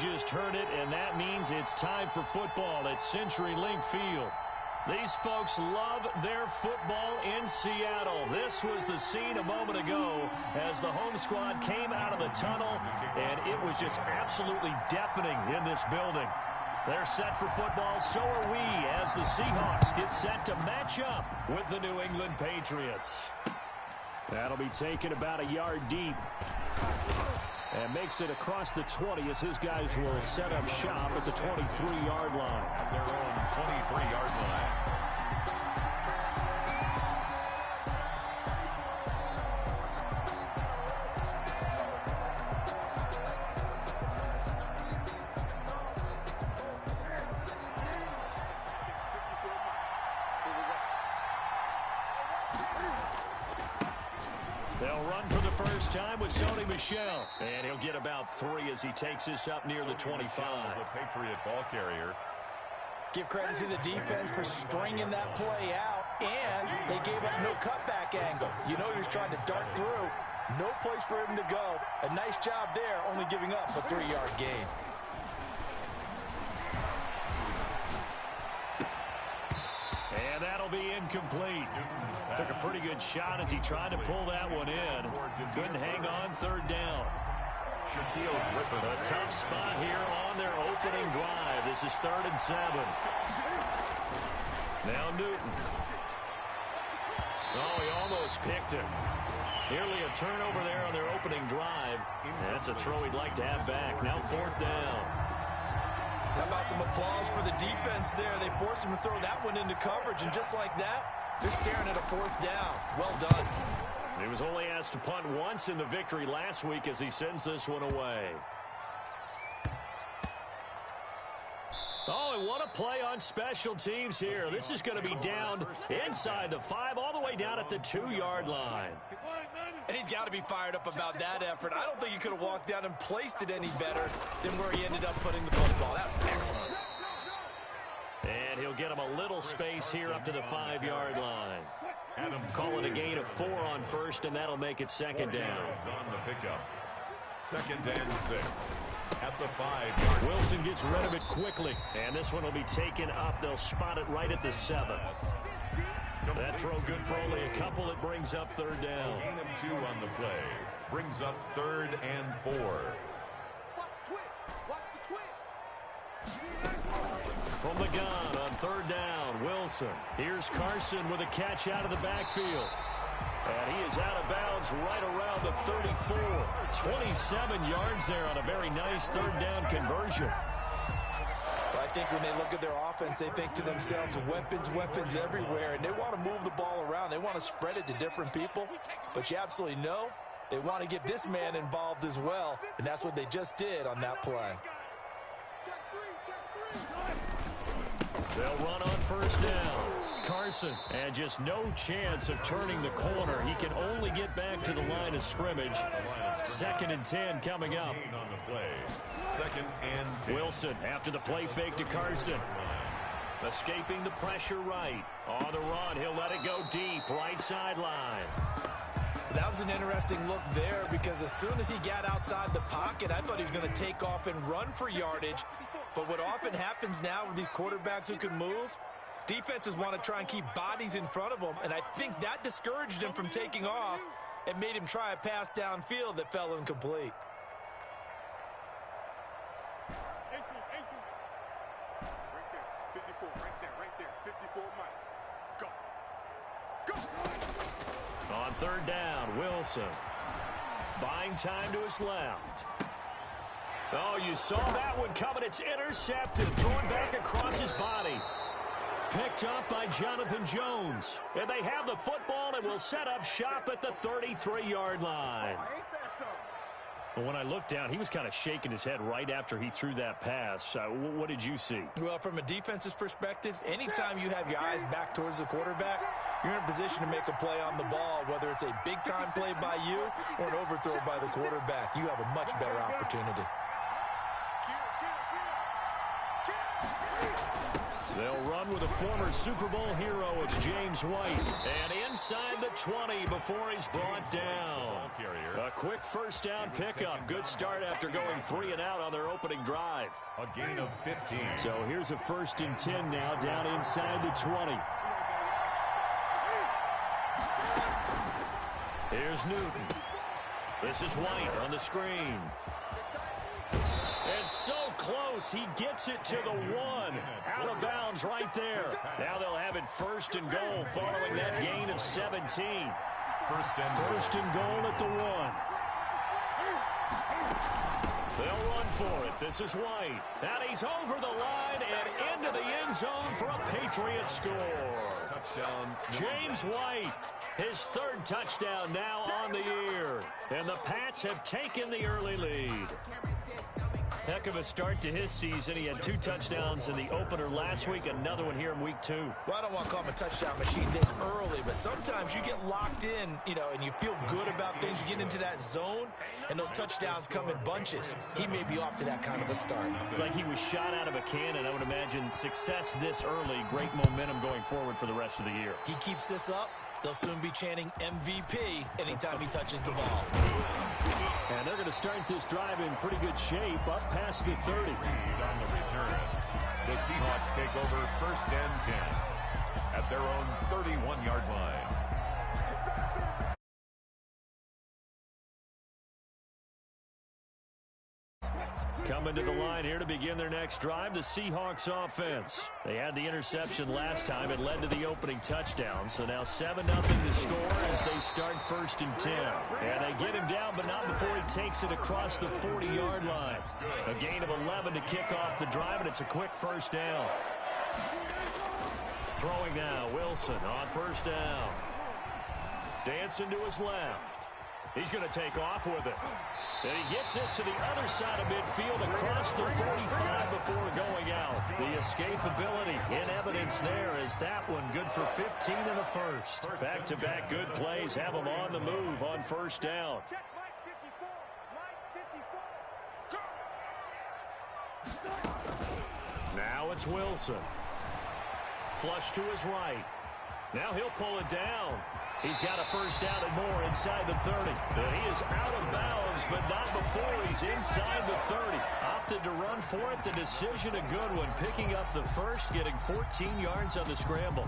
just heard it, and that means it's time for football at CenturyLink Field. These folks love their football in Seattle. This was the scene a moment ago as the home squad came out of the tunnel, and it was just absolutely deafening in this building. They're set for football, so are we, as the Seahawks get set to match up with the New England Patriots. That'll be taken about a yard deep. And makes it across the 20 as his guys will set up shop at the 23-yard line. At their own 23-yard line. They'll run for the first time with Sony Michel. And he'll get about 3 as he takes this up near the 25. The Patriot ball carrier. Give credit to the defense for stringing that play out, and they gave up no cutback angle. You know he was trying to dart through. No place for him to go. A nice job there, only giving up a 3-yard gain. And that'll be incomplete. Took a pretty good shot as he tried to pull that one in. Couldn't hang on third down. A tough spot here on their opening drive. This is 3rd and 7. Now Newton. Oh, he almost picked it. Nearly a turnover there on their opening drive. And that's a throw he'd like to have back. Now 4th down. How about some applause for the defense there? They forced him to throw that one into coverage, and just like that, they're staring at a 4th down. Well done. He was only asked to punt once in the victory last week as he sends this one away. Oh, and what a play on special teams here. This is going to be down inside the 5, all the way down at the 2-yard line. And he's got to be fired up about that effort. I don't think he could have walked down and placed it any better than where he ended up putting the football. That's excellent. And he'll get him a little space here up to the 5-yard line. Call it a gain of 4 on first, and that'll make it 2nd down. On the pickup. 2nd and 6. At the 5-yard. Wilson gets rid of it quickly, and this one will be taken up. They'll spot it right at the 7. That throw good for only a couple. It brings up 3rd down. Gain of 2 on the play. Brings up 3rd and 4. From the gun on 3rd down, Wilson. Here's Carson with a catch out of the backfield. And he is out of bounds right around the 34. 27 yards there on a very nice 3rd down conversion. I think when they look at their offense, they think to themselves, weapons, weapons everywhere, and they want to move the ball around. They want to spread it to different people, but you absolutely know they want to get this man involved as well, and that's what they just did on that play. They'll run on 1st down. Carson, and just no chance of turning the corner. He can only get back to the line of scrimmage. 2nd and 10 coming up. On the play. 2nd and 10. Wilson after the play fake to Carson. Escaping the pressure right. On the run, he'll let it go deep. Right sideline. That was an interesting look there because as soon as he got outside the pocket, I thought he was going to take off and run for yardage. But what often happens now with these quarterbacks who can move, defenses want to try and keep bodies in front of them, and I think that discouraged him from taking off and made him try a pass downfield that fell incomplete. On 3rd down, Wilson. Buying time to his left. Oh, you saw that one coming. It's intercepted. Thrown back across his body. Picked up by Jonathan Jones. And they have the football and will set up shop at the 33-yard line. When I looked down, he was kind of shaking his head right after he threw that pass. What did you see? Well, from a defense's perspective, anytime you have your eyes back towards the quarterback, you're in a position to make a play on the ball, whether it's a big-time play by you or an overthrow by the quarterback. You have a much better opportunity. They'll run with a former Super Bowl hero. It's James White. And inside the 20 before he's brought down. A quick 1st down pickup. Good start after going 3 and out on their opening drive. A gain of 15. So here's a 1st and 10 now, down inside the 20. Here's Newton. This is White on the screen. It's so close. He gets it to the 1. Out of bounds right there. Now they'll have it 1st and goal following that gain of 17. First and goal at the 1. They'll run for it. This is White. And he's over the line and into the end zone for a Patriot score. Touchdown. James White, his 3rd touchdown now on the year. And the Pats have taken the early lead. Heck of a start to his season. He had 2 touchdowns in the opener last week, another one here in week 2. Well, I don't want to call him a touchdown machine this early, but sometimes you get locked in, and you feel good about things. You get into that zone, and those touchdowns come in bunches. He may be off to that kind of a start. It's like he was shot out of a cannon. I would imagine success this early, great momentum going forward for the rest of the year. He keeps this up, they'll soon be chanting MVP anytime he touches the ball. And they're going to start this drive in pretty good shape, up past the 30. On the return. The Seahawks take over 1st and 10 at their own 31-yard line. Coming to the line here to begin their next drive, the Seahawks offense. They had the interception last time. It led to the opening touchdown. So now 7-0 to score as they start 1st and 10. And they get him down, but not before he takes it across the 40-yard line. A gain of 11 to kick off the drive, and it's a quick 1st down. Throwing now, Wilson on 1st down. Dancing to his left. He's going to take off with it. And he gets this to the other side of midfield across the 45 before going out. The escapability in evidence there is that one good for 15 in the 1st. Back-to-back good plays have him on the move on 1st down. Now it's Wilson. Flush to his right. Now he'll pull it down. He's got a 1st down and more inside the 30. And he is out of bounds, but not before he's inside the 30. Opted to run for it. The decision a good one. Picking up the 1st, getting 14 yards on the scramble.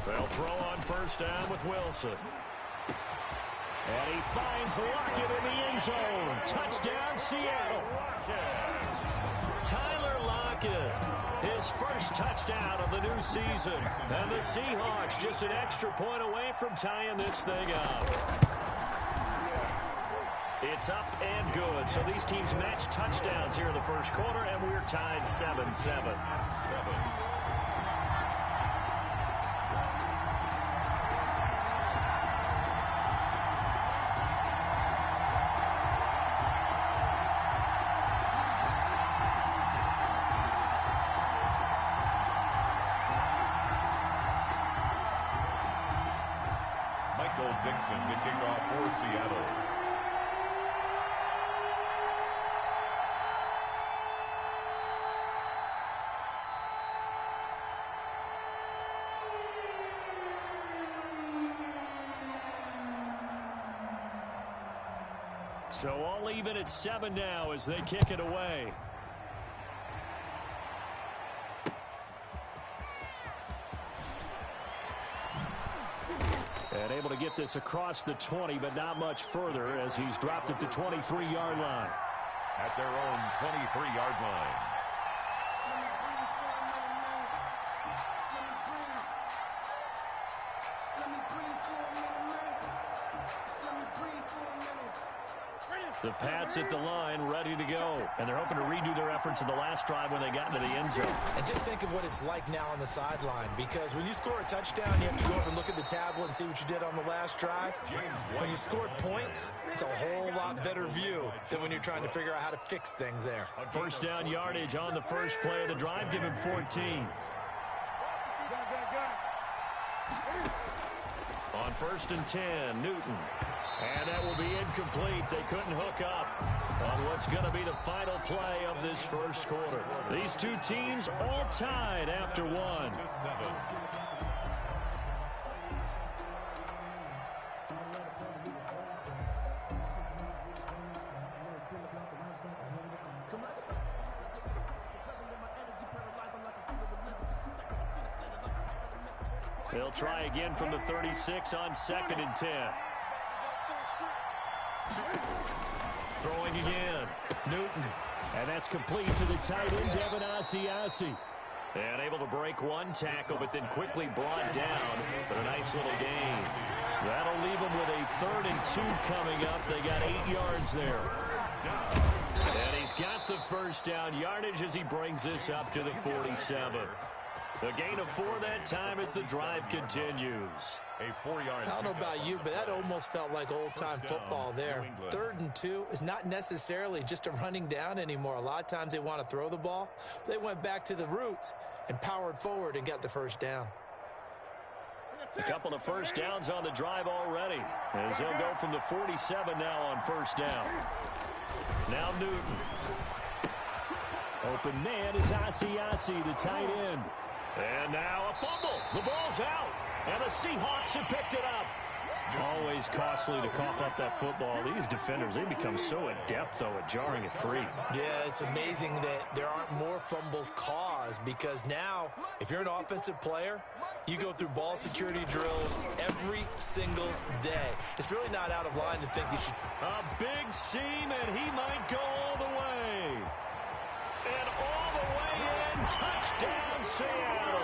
They'll throw on 1st down with Wilson. And he finds Lockett in the end zone. Touchdown, Seattle. Tyler Lockett, his 1st touchdown of the new season. And the Seahawks just an extra point away from tying this thing up. It's up and good. So these teams match touchdowns here in the 1st quarter, and we're tied 7-7. Dixon to kick off for Seattle. So all even at 7 now as they kick it away. And able to get this across the 20, but not much further as he's dropped it to 23-yard line. At their own 23-yard line. The Pats at the line, ready to go. And they're hoping to redo their efforts in the last drive when they got into the end zone. And just think of what it's like now on the sideline, because when you score a touchdown, you have to go over and look at the tablet and see what you did on the last drive. When you scored points, it's a whole lot better view than when you're trying to figure out how to fix things there. 1st down yardage on the first play of the drive. Give him 14. On 1st and 10, Newton. And that will be incomplete. They couldn't hook up on what's going to be the final play of this first quarter. These two teams all tied after one. They'll try again from the 36 on 2nd and 10. Throwing again. Newton. And that's complete to the tight end, Devin Asiasi. And able to break one tackle, but then quickly brought down. But a nice little gain. That'll leave them with a 3rd and 2 coming up. They got 8 yards there. And he's got the first down yardage as he brings this up to the 47. A gain of 4 that time as the drive continues. A 4-yard. I don't know about you, but that almost felt like old-time football there. 3rd and 2 is not necessarily just a running down anymore. A lot of times they want to throw the ball. They went back to the roots and powered forward and got the first down. A couple of first downs on the drive already, as they'll go from the 47 now on first down. Now Newton. Open man is Asiasi, the tight end. And now a fumble. The ball's out. And the Seahawks have picked it up. Always costly to cough up that football. These defenders, they become so adept, though, at jarring it free. Yeah, it's amazing that there aren't more fumbles caused, because now, if you're an offensive player, you go through ball security drills every single day. It's really not out of line to think you should. A big seam, and he might go all the way. And all the way in, touchdown Seattle.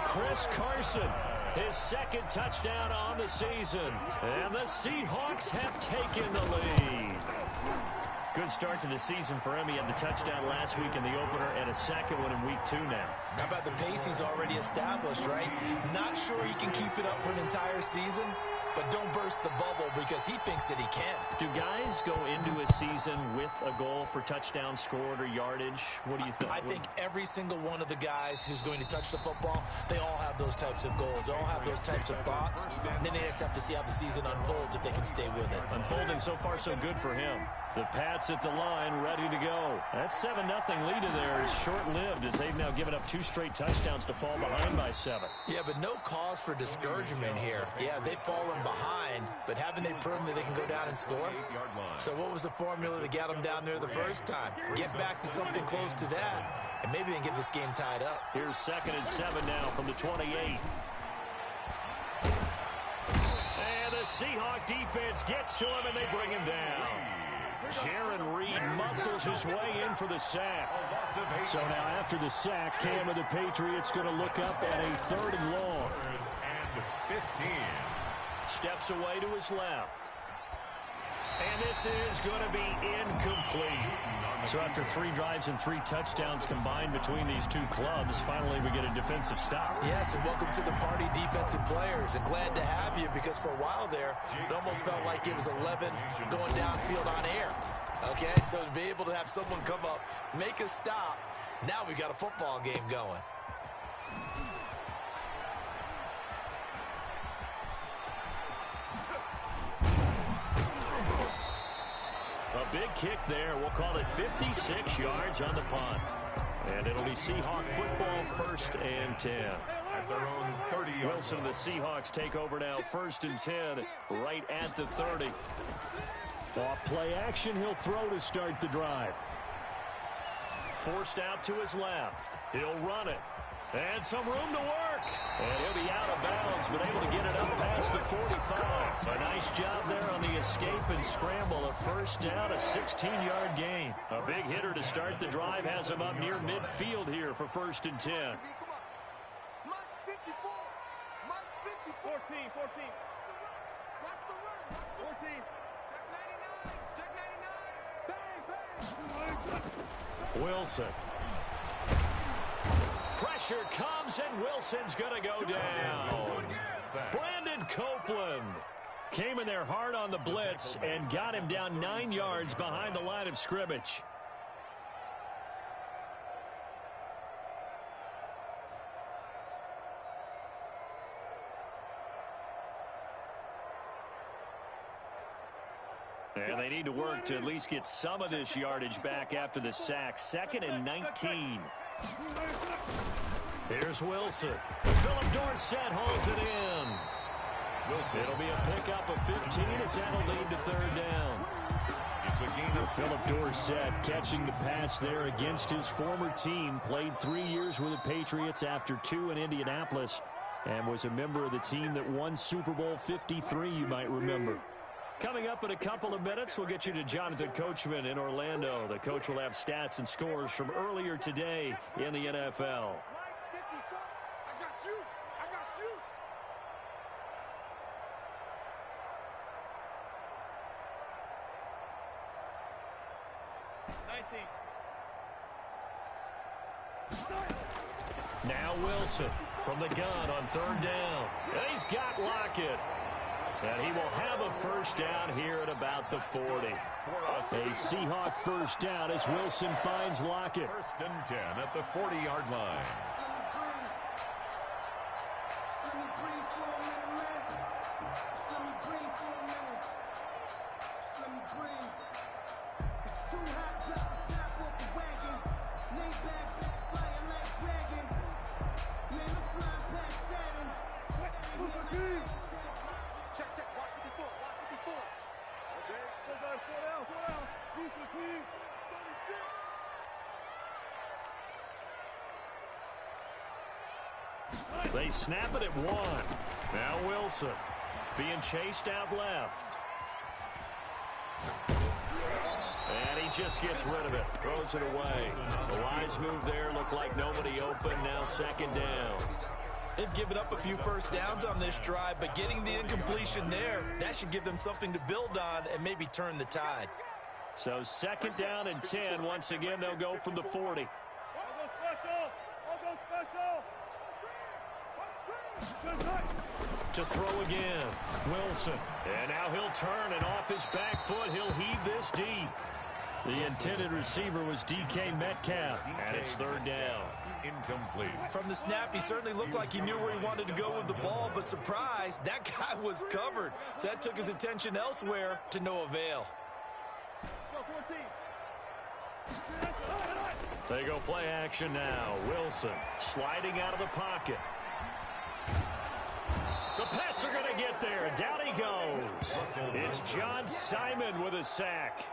Chris Carson, his 2nd touchdown on the season. And the Seahawks have taken the lead. Good start to the season for him. He had the touchdown last week in the opener and a 2nd one in week 2 now. How about the pace he's already established, right? Not sure he can keep it up for an entire season, but don't burst the bubble because he thinks that he can. Do guys go into a season with a goal for touchdown scored or yardage? What do you think? I think every single one of the guys who's going to touch the football, they all have those types of goals. They all have those types of thoughts. And then they just have to see how the season unfolds if they can stay with it. Unfolding so far so good for him. The Pats at the line, ready to go. That 7-0 lead of theirs is short-lived as they've now given up 2 straight touchdowns to fall behind by 7. Yeah, but no cause for discouragement here. Yeah, they've fallen behind, but haven't they proven that they can go down and score? So what was the formula that got them down there the first time? Get back to something close to that, and maybe they can get this game tied up. Here's 2nd and 7 now from the 28. And the Seahawk defense gets to him, and they bring him down. Jaron Reed muscles his way in for the sack. So now after the sack, Cam of the Patriots going to look up at a 3rd and long. 3rd and 15. Steps away to his left. And this is going to be incomplete. So after 3 drives and 3 touchdowns combined between these two clubs, finally we get a defensive stop. Yes, and welcome to the party, defensive players. And glad to have you, because for a while there, it almost felt like it was 11 going downfield on air. Okay, so to be able to have someone come up, make a stop, now we got a football game going. A big kick there. We'll call it 56 yards on the punt. And it'll be Seahawk football, 1st and 10. At their own 30-yard Wilson and the Seahawks take over now, 1st and 10, right at the 30. Off play action, he'll throw to start the drive. Forced out to his left. He'll run it. And some room to work. And he'll be out of bounds, but able to get it up past the 45. A nice job there on the escape and scramble. A first down, a 16-yard gain. A big hitter to start the drive has him up near midfield here for 1st and 10. 14. Watch the run. 14. Check 99. Check 99. Bang. Wilson. Pressure comes, and Wilson's going to go down. Brandon Copeland came in there hard on the blitz and got him down 9 yards behind the line of scrimmage. And they need to work to at least get some of this yardage back after the sack. 2nd and 19. Here's Wilson. Philip Dorsett hauls it in. It'll be a pickup of 15 as that'll lead to 3rd down. It's a gain of Philip Dorsett catching the pass there against his former team. Played 3 years with the Patriots after 2 in Indianapolis and was a member of the team that won Super Bowl 53, you might remember. Coming up in a couple of minutes, we'll get you to Jonathan Coachman in Orlando. The coach will have stats and scores from earlier today in the NFL. I got you. I got you. Now Wilson from the gun on 3rd down. And he's got Lockett. And he will have a 1st down here at about the 40. A Seahawk 1st down as Wilson finds Lockett. 1st and 10 at the 40-yard line. Check. Watch 54. Watch 54. Okay. Just like 4 down. 4 down. Move the team. 36. They snap it at 1. Now Wilson being chased out left. And he just gets rid of it. Throws it away. The wise move there. Looked like nobody open. Now 2nd down. They've given up a few 1st downs on this drive, but getting the incompletion there, that should give them something to build on and maybe turn the tide. So 2nd down and 10. Once again, they'll go from the 40. To throw again, Wilson. And now he'll turn, and off his back foot, he'll heave this deep. The intended receiver was DK Metcalf, and it's 3rd down. Incomplete. From the snap, he certainly looked like he knew where he wanted to go with the ball, but surprise, that guy was covered. So that took his attention elsewhere to no avail. They go play action now. Wilson sliding out of the pocket. The Pats are going to get there. Down he goes. It's John Simon with a sack.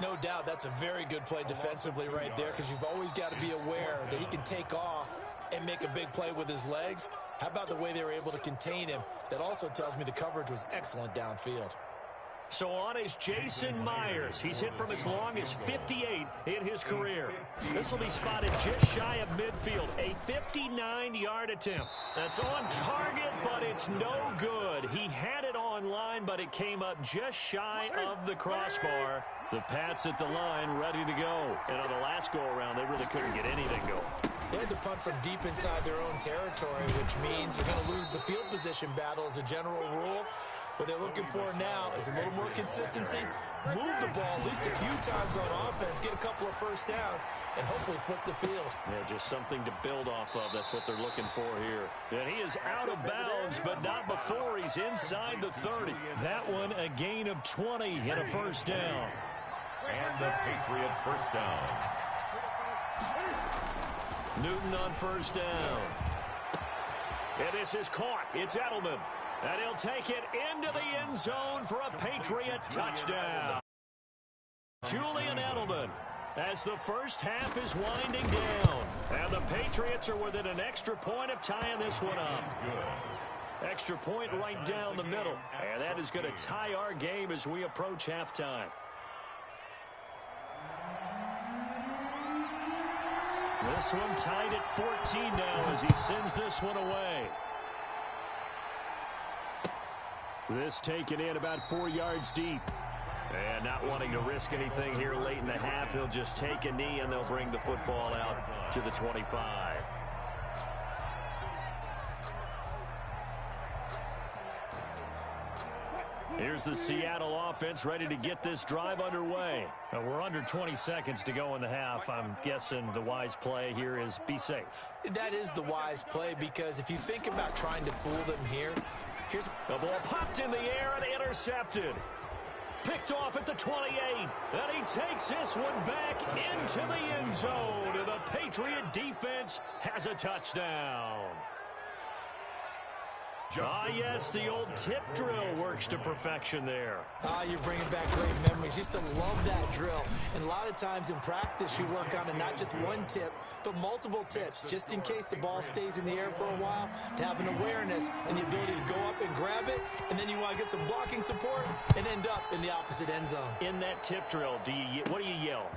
No doubt that's a very good play defensively right there, because you've always got to be aware that he can take off and make a big play with his legs. How about the way they were able to contain him? That also tells me the coverage was excellent downfield. So on is Jason Myers. He's hit from as long as 58 in his career. This will be spotted just shy of midfield. A 59-yard attempt. That's on target, but it's no good. He had it on line, but it came up just shy of the crossbar. The Pats at the line ready to go. And on the last go-around, they really couldn't get anything going. They had to punt from deep inside their own territory, which means you're going to lose the field position battle as a general rule. What they're looking for now is a little more consistency, move the ball at least a few times on offense, get a couple of 1st downs, and hopefully flip the field. Yeah, just something to build off of. That's what they're looking for here. And he is out of bounds, but not before he's inside the 30. That one, a gain of 20 and a 1st down. And the Patriot 1st down. Newton on 1st down. And this is caught. It's Edelman. And he'll take it into the end zone for a Patriot touchdown. Julian Edelman, as the first half is winding down. And the Patriots are within an extra point of tying this one up. Extra point right down the middle. And that is going to tie our game as we approach halftime. This one tied at 14 now as he sends this one away. This taken in about 4 yards deep. And not wanting to risk anything here late in the half, he'll just take a knee and they'll bring the football out to the 25. Here's the Seattle offense ready to get this drive underway. We're under 20 seconds to go in the half. I'm guessing the wise play here is be safe. That is the wise play, because if you think about trying to fool them here, here's the ball popped in the air and intercepted. picked off at the 28. And he takes this one back into the end zone. And the Patriot defense has a touchdown. Yes, the old tip drill works to perfection there. You're bringing back great memories. Used to love that drill. And a lot of times in practice, you work on it, not just one tip, but multiple tips, just in case the ball stays in the air for a while, to have an awareness and the ability to go up and grab it, and then you want to get some blocking support and end up in the opposite end zone. In that tip drill, what do you yell?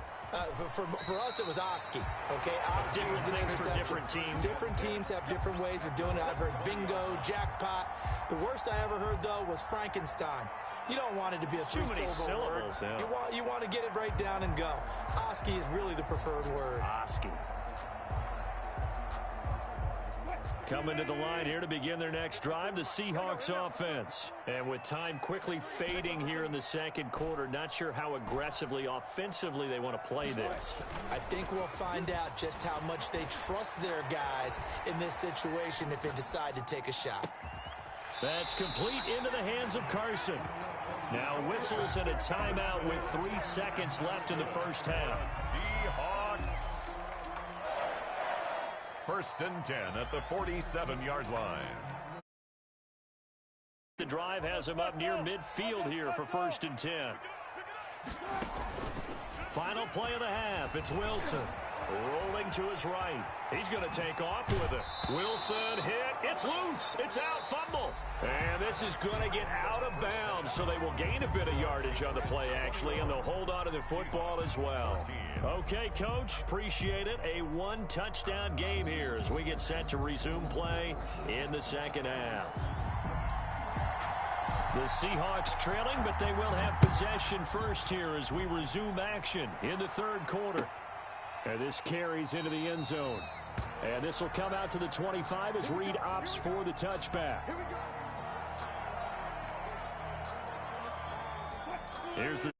For us, it was Oski. Okay, Oski was an interception. For different teams. Different teams have different ways of doing it. I've heard bingo, jackpot. The worst I ever heard, though, was Frankenstein. You don't want it to be a three-syllable word. Yeah. You want to get it right down and go. Oski is really the preferred word. Oski. Coming to the line here to begin their next drive, the Seahawks offense. And with time quickly fading here in the second quarter, not sure how aggressively, offensively they want to play this. I think we'll find out just how much they trust their guys in this situation if they decide to take a shot. That's complete into the hands of Carson. Now whistles and a timeout with 3 seconds left in the first half. Seahawks. 1st and 10 at the 47-yard line. The drive has him up near midfield here for 1st and 10. Final play of the half. It's Wilson. Rolling to his right. He's going to take off with it. Wilson hit. It's loose. It's out. Fumble. And this is going to get out of bounds, so they will gain a bit of yardage on the play, actually, and they'll hold on to the football as well. Okay, Coach, appreciate it. A one-touchdown game here as we get set to resume play in the second half. The Seahawks trailing, but they will have possession first here as we resume action in the third quarter. And this carries into the end zone. And this will come out to the 25 as Reed opts for the touchback. Here's the...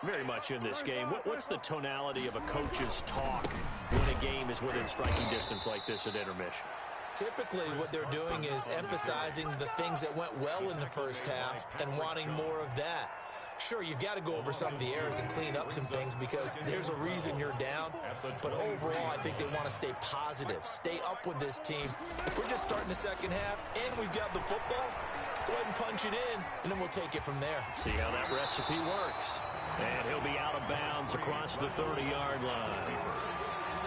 Very much in this game. What's the tonality of a coach's talk when a game is within striking distance like this at intermission? Typically, what they're doing is emphasizing the things that went well in the first half and wanting more of that. Sure, you've got to go over some of the errors and clean up some things because there's a reason you're down. But overall, I think they want to stay positive, stay up with this team. We're just starting the second half, and we've got the football. Let's go ahead and punch it in, and then we'll take it from there. See how that recipe works. And he'll be out of bounds across the 30-yard line.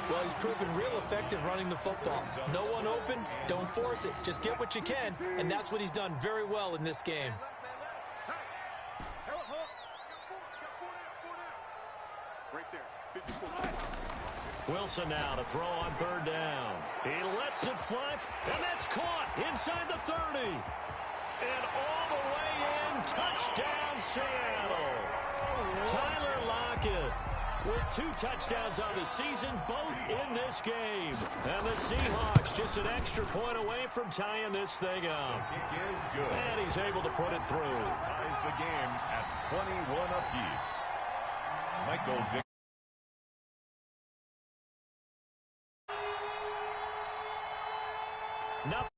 Well, he's proven real effective running the football. No one open, don't force it. Just get what you can, and that's what he's done very well in this game. Wilson now to throw on third down. He lets it fly, and that's caught inside the 30. And all the way in, touchdown Seattle. Tyler Lockett with 2 touchdowns on the season, both in this game. And the Seahawks just an extra point away from tying this thing up. The kick is good. And he's able to put it through. Ties the game at 21 apiece. Michael Vick. Nothing.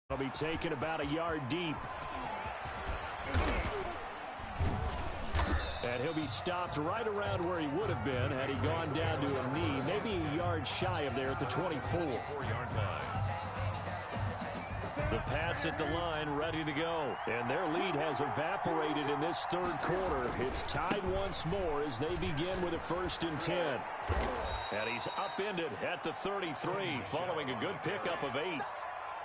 Will be taken about a yard deep. And he'll be stopped right around where he would have been had he gone down to a knee, maybe a yard shy of there at the 24. 4-yard line. The Pats at the line ready to go. And their lead has evaporated in this third quarter. It's tied once more as they begin with a 1st and 10. And he's upended at the 33 following a good pickup of 8.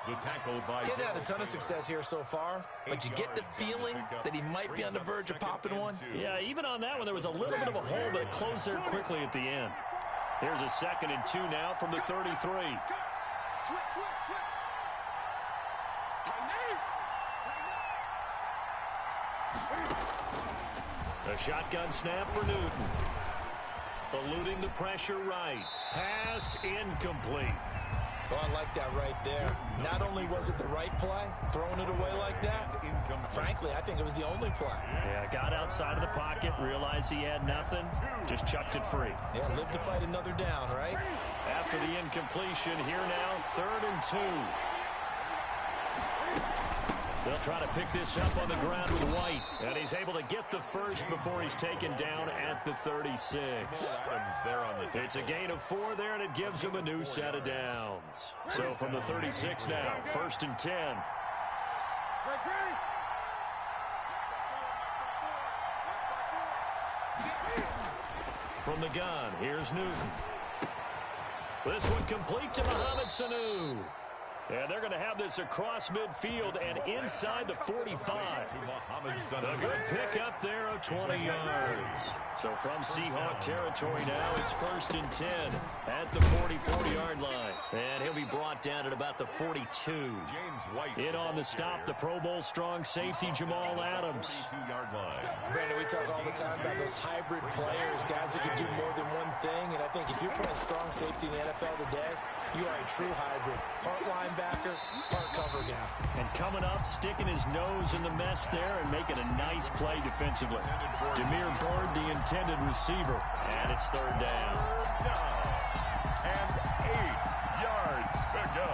The tackle by He's had a ton of success here so far, but you get the feeling that he might be on the verge of popping one. Yeah, even on that one, there was a little bit of a hole, but it closed there quickly at the end. Here's a 2nd and 2 now from the 33. A shotgun snap for Newton. Eluding the pressure right. Pass incomplete. Well, I like that right there. Not only was it the right play, throwing it away like that, frankly, I think it was the only play. Yeah, got outside of the pocket, realized he had nothing, just chucked it free. Yeah, live to fight another down, right? After the incompletion, here now, 3rd and 2. They'll try to pick this up on the ground with White. And he's able to get the first before he's taken down at the 36. It's a gain of 4 there, and it gives him a new set of downs. So from the 36 now, 1st and 10. From the gun, here's Newton. This one complete to Mohamed Sanu. And they're going to have this across midfield and inside the 45. A good pickup there of 20 yards. So from Seahawk territory now, it's 1st and 10 at the 40-yard line. And he'll be brought down at about the 42. In on the stop, the Pro Bowl strong safety, Jamal Adams. Brandon, we talk all the time about those hybrid players, guys who can do more than one thing. And I think if you're playing strong safety in the NFL today, you are a true hybrid. Part linebacker, part cover guy. And coming up, sticking his nose in the mess there and making a nice play defensively. Damiere Byrd, the intended receiver. And it's 3rd down. And 8 yards to go.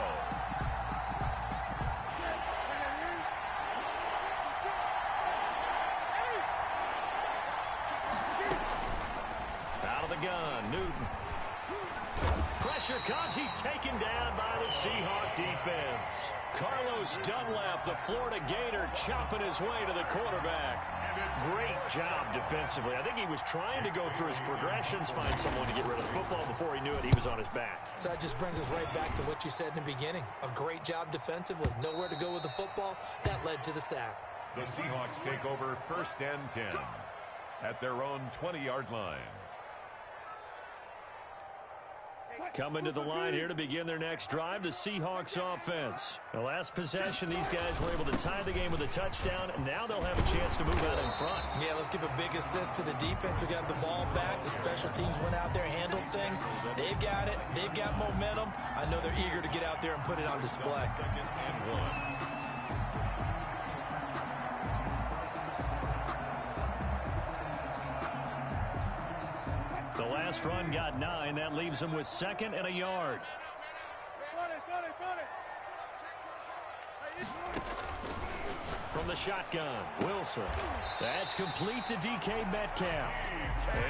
Out of the gun, Newton. Pressure comes. He's taken down by the Seahawk defense. Carlos Dunlap, the Florida Gator, chopping his way to the quarterback. Great job defensively. I think he was trying to go through his progressions, find someone to get rid of the football. Before he knew it, he was on his back. So that just brings us right back to what you said in the beginning. A great job defensively. Nowhere to go with the football. That led to the sack. The Seahawks take over 1st and 10 at their own 20-yard line. Coming to the line here to begin their next drive, the Seahawks offense. The last possession, these guys were able to tie the game with a touchdown, and now they'll have a chance to move out in front. Yeah, let's give a big assist to the defense who got the ball back. The special teams went out there, handled things. They've got it. They've got momentum. I know they're eager to get out there and put it on display. 2nd and 1. The last run got 9. That leaves them with 2nd and a yard. From the shotgun, Wilson. That's complete to DK Metcalf.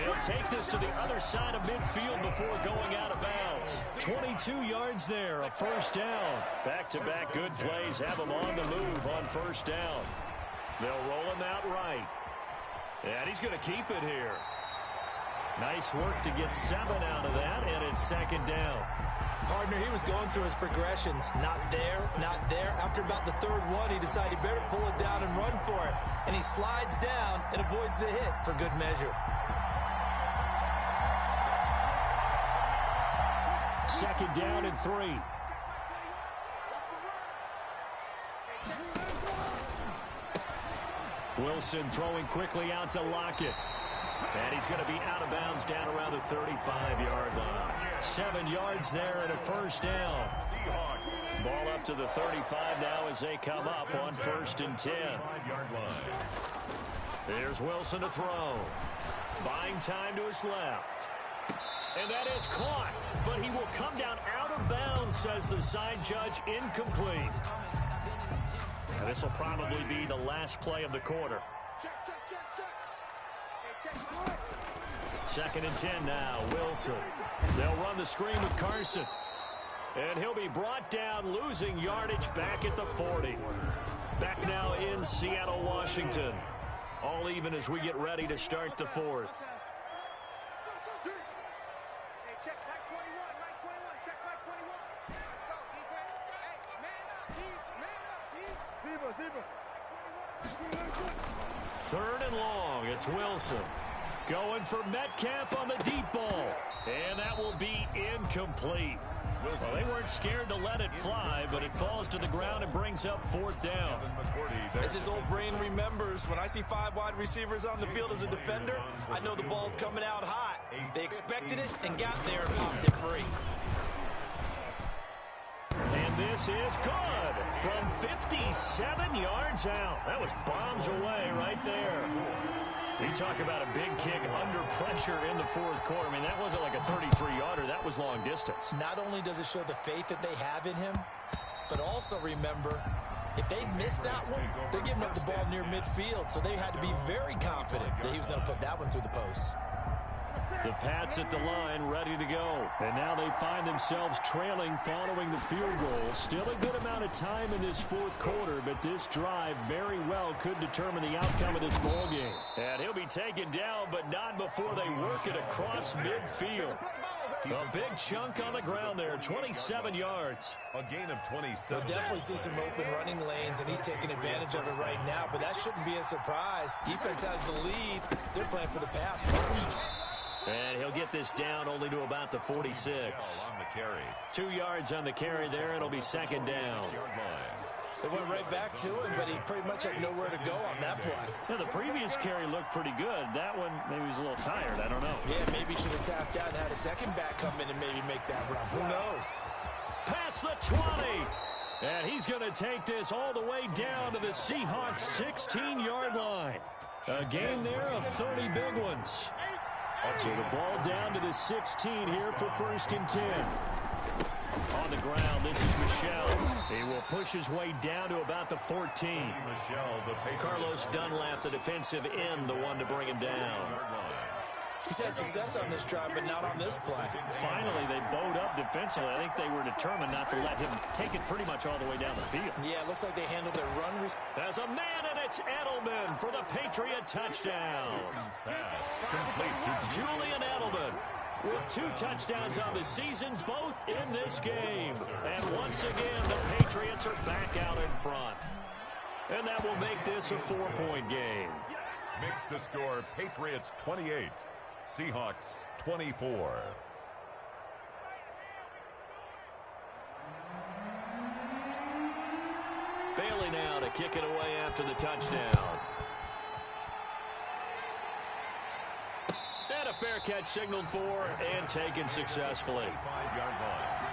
He'll take this to the other side of midfield before going out of bounds. 22 yards there, a 1st down. Back-to-back good plays have him on the move on 1st down. They'll roll him out right. And he's going to keep it here. Nice work to get 7 out of that, and it's 2nd down. Partner, he was going through his progressions. Not there, not there. After about the 3rd one, he decided he better pull it down and run for it. And he slides down and avoids the hit for good measure. 2nd down and 3. Wilson throwing quickly out to Lockett. And he's going to be out of bounds down around the 35-yard line. 7 yards there and a 1st down. Ball up to the 35 now as they come up on 1st and 10. There's Wilson to throw. Buying time to his left. And that is caught. But he will come down out of bounds, says the side judge. Incomplete. And this will probably be the last play of the quarter. 2nd and 10 now, Wilson. They'll run the screen with Carson. And he'll be brought down, losing yardage back at the 40. Back now in Seattle, Washington. All even as we get ready to start the 4th. Third and long, it's Wilson. Going for Metcalf on the deep ball. And that will be incomplete. Well, they weren't scared to let it fly, but it falls to the ground and brings up 4th down. As his old brain remembers, when I see 5 wide receivers on the field as a defender, I know the ball's coming out hot. They expected it and got there and popped it free. And this is good from 57 yards out. That was bombs away right there. You talk about a big kick under pressure in the fourth quarter. I mean, that wasn't like a 33-yarder. That was long distance. Not only does it show the faith that they have in him, but also remember, if they miss that one, they're giving up the ball near midfield. So they had to be very confident that he was going to put that one through the post. The Pats at the line, ready to go. And now they find themselves trailing following the field goal. Still a good amount of time in this fourth quarter, but this drive very well could determine the outcome of this ball game. And he'll be taken down, but not before they work it across midfield. A big chunk on the ground there, 27 yards. A gain of 27. We'll definitely see some open running lanes, and he's taking advantage of it right now, but that shouldn't be a surprise. Defense has the lead. They're playing for the pass first. And he'll get this down only to about the 46. On the carry. 2 yards on the carry there. It'll be second down. They went right back to him, but he pretty much had nowhere to go on that play. Yeah, the previous carry looked pretty good. That one, maybe he was a little tired. I don't know. Yeah, maybe he should have tapped out and had a second back come in and maybe make that run. Who knows? Past the 20. And he's going to take this all the way down to the Seahawks 16-yard line. A gain there of 30 big ones. So the ball down to the 16 here for 1st and 10. On the ground, this is Michel. He will push his way down to about the 14. Carlos Dunlap, the defensive end, the one to bring him down. He's had success on this drive, but not on this play. Finally, they bowed up defensively. I think they were determined not to let him take it pretty much all the way down the field. Yeah, it looks like they handled their run. There's a man, and it's Edelman for the Patriot touchdown. Complete to Julian Edelman with 2 touchdowns on the season, both in this game. And once again, the Patriots are back out in front. And that will make this a 4-point game. Makes the score Patriots 28, Seahawks 24. Bailey now to kick it away after the touchdown. And a fair catch signaled for and taken successfully. 5-yard line.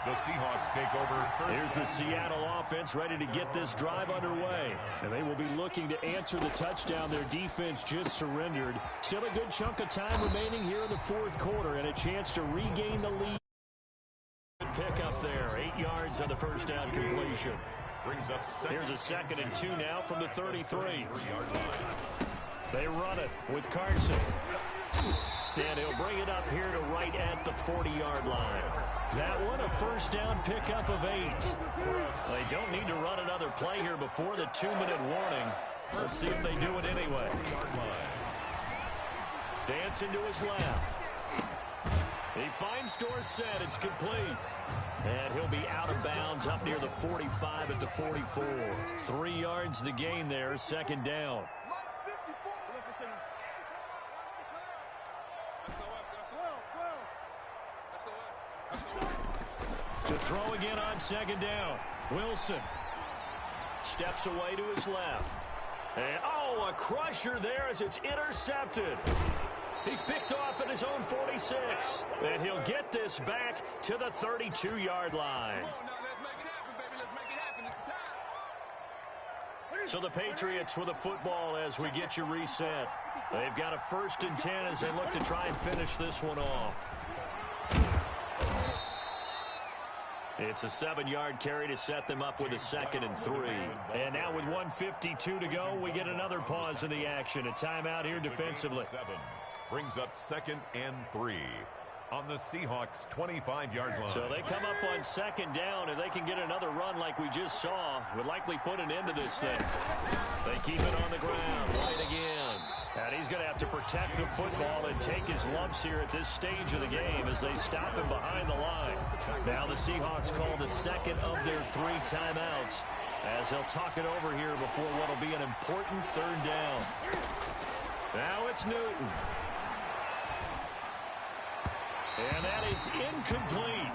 The Seahawks take over. Here's the Seattle offense ready to get this drive underway. And they will be looking to answer the touchdown their defense just surrendered. Still a good chunk of time remaining here in the fourth quarter and a chance to regain the lead. Pick up there, 8 yards on the first down completion. Brings up Here's a 2nd and 2 now from the 33. They run it with Carson. And he'll bring it up here to right at the 40-yard line. That one a first down pickup of 8. They don't need to run another play here before the 2-minute warning. Let's see if they do it anyway. Dancing to his left. He finds Dorsett. It's complete. And he'll be out of bounds up near the 45 at the 44. 3 yards the gain there, 2nd down. To throw again on 2nd down. Wilson steps away to his left. And, oh, a crusher there as it's intercepted. He's picked off at his own 46. And he'll get this back to the 32-yard line. So the Patriots with a football as we get you reset. They've got a 1st and 10 as they look to try and finish this one off. It's a 7-yard carry to set them up with a 2nd and 3. And now with 1:52 to go, we get another pause in the action. A timeout here defensively. 7 brings up 2nd and 3 on the Seahawks 25-yard line. So they come up on 2nd down, and they can get another run like we just saw. Would likely put an end to this thing. They keep it on the ground right again. And he's going to have to protect the football and take his lumps here at this stage of the game as they stop him behind the line. Now the Seahawks call the 2nd of their 3 timeouts as they'll talk it over here before what will be an important 3rd down. Now it's Newton. And that is incomplete.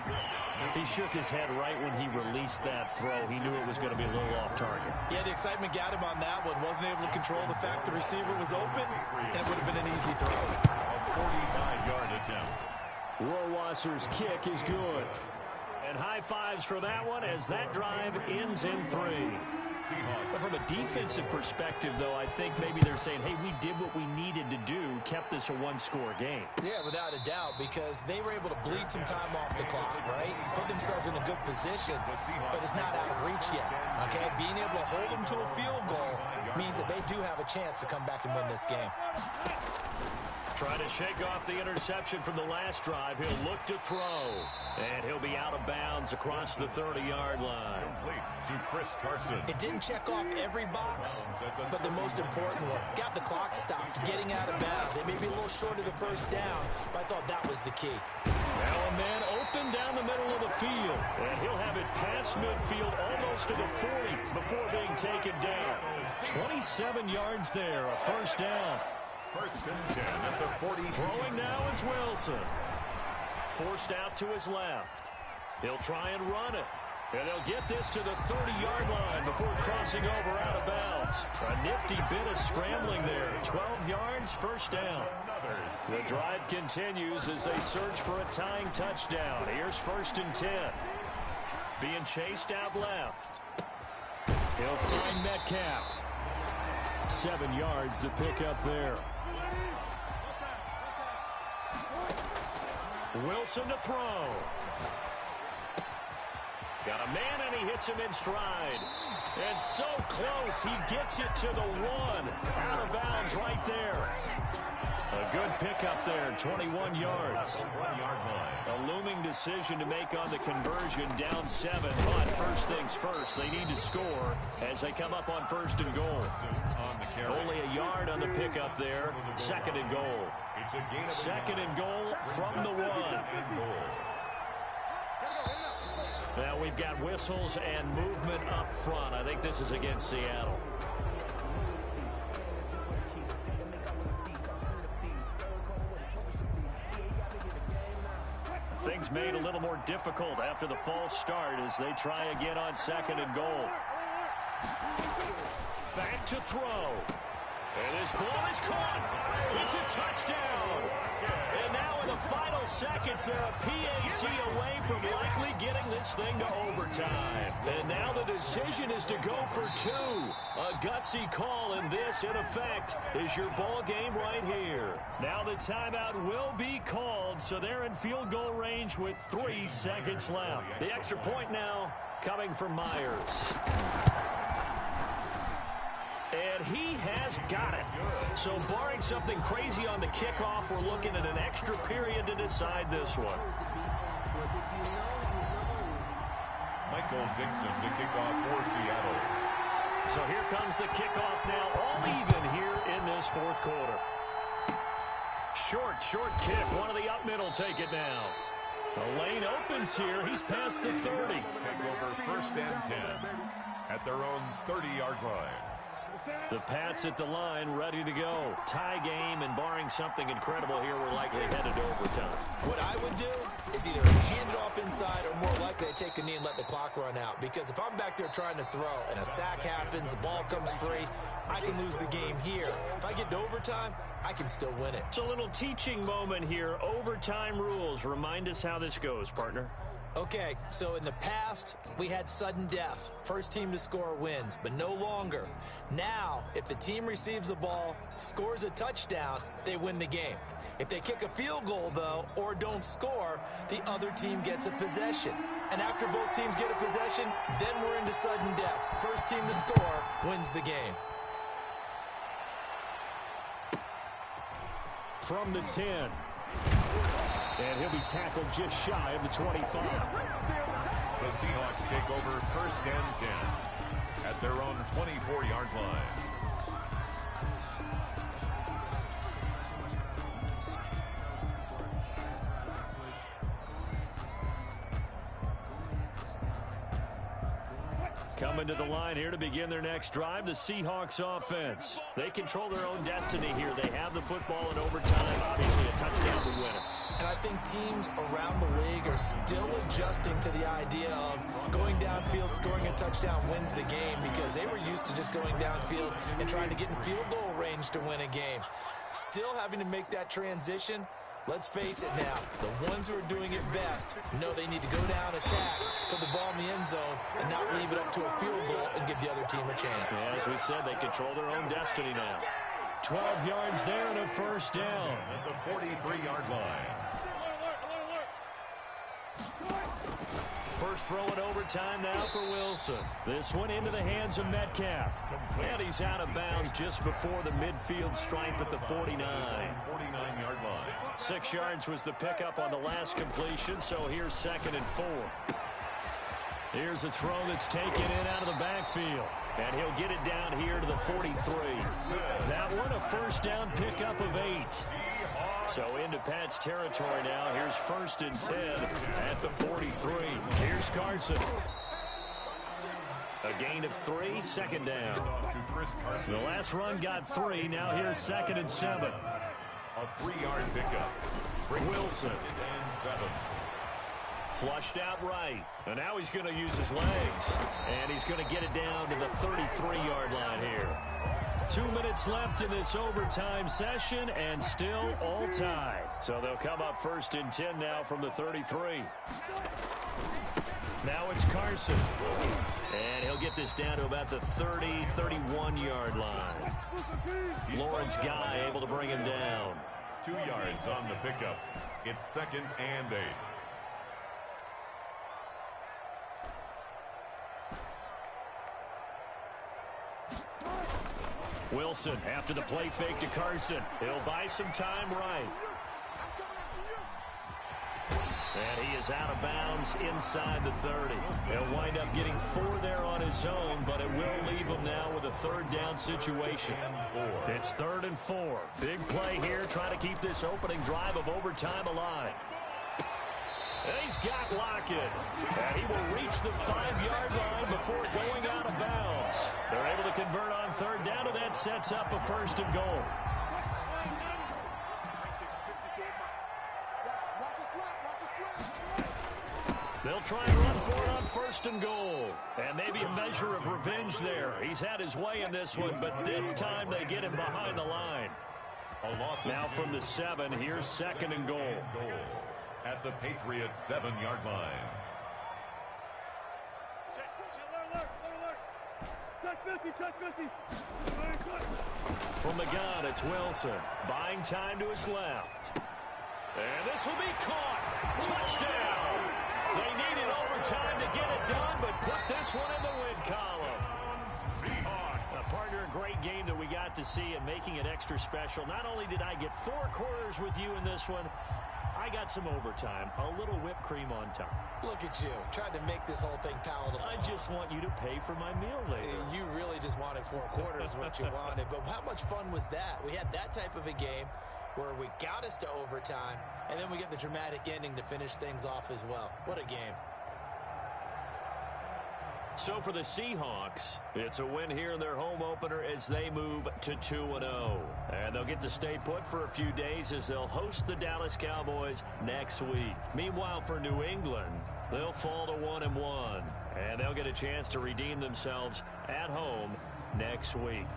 He shook his head right when he released that throw. He knew it was going to be a little off target. Yeah, the excitement got him on that one. Wasn't able to control the fact the receiver was open, and it would have been an easy throw. A 45-yard attempt. Rohrwasser's kick is good. And high fives for that one as that drive ends in 3. But from a defensive perspective, though, I think maybe they're saying, hey, we did what we needed to do, kept this a one-score game. Yeah, without a doubt, because they were able to bleed some time off the clock, right? Put themselves in a good position, but it's not out of reach yet, okay? Being able to hold them to a field goal means that they do have a chance to come back and win this game. Trying to shake off the interception from the last drive. He'll look to throw. And he'll be out of bounds across the 30-yard line. Complete to Chris Carson. It didn't check off every box, but the most important one. Got the clock stopped, getting out of bounds. It may be a little short of the first down, but I thought that was the key. Now a man open down the middle of the field. And he'll have it past midfield almost to the 40 before being taken down. 27 yards there, a first down. First and 10 at the 40. Throwing now is Wilson. Forced out to his left. He'll try and run it. And they'll get this to the 30-yard line before crossing over out of bounds. A nifty bit of scrambling there. 12 yards, first down. The drive continues as they search for a tying touchdown. Here's first and 10. Being chased out left. He'll find Metcalf. 7 yards to pick up there. Wilson to throw. Got a man, and he hits him in stride. And so close, he gets it to the 1. Out of bounds right there. A good pickup there, 21 yards. 1-yard line. A looming decision to make on the conversion, down 7. But first things first, they need to score as they come up on first and goal. Only a yard on the pickup there. Second and goal. Second and goal from the 1. Now we've got whistles and movement up front. I think this is against Seattle. Things made a little more difficult after the false start as they try again on second and goal. Back to throw. And his ball is caught. It's a touchdown. And now in the final seconds, they're a PAT away from likely getting this thing to overtime. And now the decision is to go for 2. A gutsy call, and this, in effect, is your ball game right here. Now the timeout will be called, so they're in field goal range with 3 seconds left. The extra point now coming from Myers. And he has got it. So barring something crazy on the kickoff, we're looking at an extra period to decide this one. Michael Dixon to kick off for Seattle. So here comes the kickoff now, all even here in this fourth quarter. Short kick. One of the up middle take it now. The lane opens here. He's past the 30. Take over first and 10 at their own 30-yard line. The Pats at the line, ready to go. Tie game, and barring something incredible here, we're likely headed to overtime. What I would do is either hand it off inside or more likely I take a knee and let the clock run out. Because if I'm back there trying to throw and a sack happens, the ball comes free, I can lose the game here. If I get to overtime, I can still win it. It's a little teaching moment here. Overtime rules. Remind us how this goes, partner. Okay, so in the past, we had sudden death. First team to score wins, but no longer. Now, if the team receives the ball, scores a touchdown, they win the game. If they kick a field goal, though, or don't score, the other team gets a possession. And after both teams get a possession, then we're into sudden death. First team to score wins the game. From the 10. And he'll be tackled just shy of the 25. The Seahawks take over first and 10 at their own 24-yard line. Coming to the line here to begin their next drive, the Seahawks offense. They control their own destiny here. They have the football in overtime. Obviously, a touchdown to win it. And I think teams around the league are still adjusting to the idea of going downfield, scoring a touchdown wins the game, because they were used to just going downfield and trying to get in field goal range to win a game. Still having to make that transition. Let's face it now, the ones who are doing it best know they need to go down, attack, put the ball in the end zone, and not leave it up to a field goal and give the other team a chance. Yeah, as we said, they control their own destiny now. 12 yards there and a first down. At the 43-yard line. First throw in overtime now for Wilson. This one into the hands of Metcalf. And he's out of bounds just before the midfield stripe at the 49. 49-yard line. 6 yards was the pickup on the last completion, so here's 2nd and 4. Here's a throw that's taken in out of the backfield. And he'll get it down here to the 43. That one a first down pickup of 8. So into Pat's territory now. Here's 1st and 10 at the 43. Here's Carson. A gain of 3, 2nd down. The last run got 3. Now here's 2nd and 7. A 3-yard pickup. Wilson. And 7. Flushed out right. And now he's going to use his legs. And he's going to get it down to the 33-yard line here. 2 minutes left in this overtime session, and still all tied. So they'll come up 1st and 10 now from the 33. Now it's Carson. And he'll get this down to about the 30, 31-yard line. Lawrence Guy able to bring him down. 2 yards on the pickup. It's 2nd and 8. Wilson after the play fake to Carson. He'll buy some time right. And he is out of bounds inside the 30. He'll wind up getting 4 there on his own, but it will leave him now with a 3rd down situation. It's 3rd and 4. Big play here, trying to keep this opening drive of overtime alive. And he's got Lockett. And he will reach the 5-yard line before going out of bounds. They're able to convert on 3rd down, and that sets up a 1st and goal. They'll try and run for it on 1st and goal. And maybe a measure of revenge there. He's had his way in this one, but this time they get him behind the line. Now from the 7, here's 2nd and goal. At the Patriots' 7-yard line. From the gun, it's Wilson. Buying time to his left. And this will be caught. Touchdown. They needed overtime to get it done, but put this one in the win column. A partner, a great game that we got to see and making it extra special. Not only did I get 4 quarters with you in this one, I got some overtime, a little whipped cream on top. Look at you, trying to make this whole thing palatable. I just want you to pay for my meal later. You really just wanted 4 quarters, what you wanted. But how much fun was that? We had that type of a game where we got us to overtime, and then we get the dramatic ending to finish things off as well. What a game. So for the Seahawks, it's a win here in their home opener as they move to 2-0. And they'll get to stay put for a few days as they'll host the Dallas Cowboys next week. Meanwhile, for New England, they'll fall to 1-1. And they'll get a chance to redeem themselves at home next week.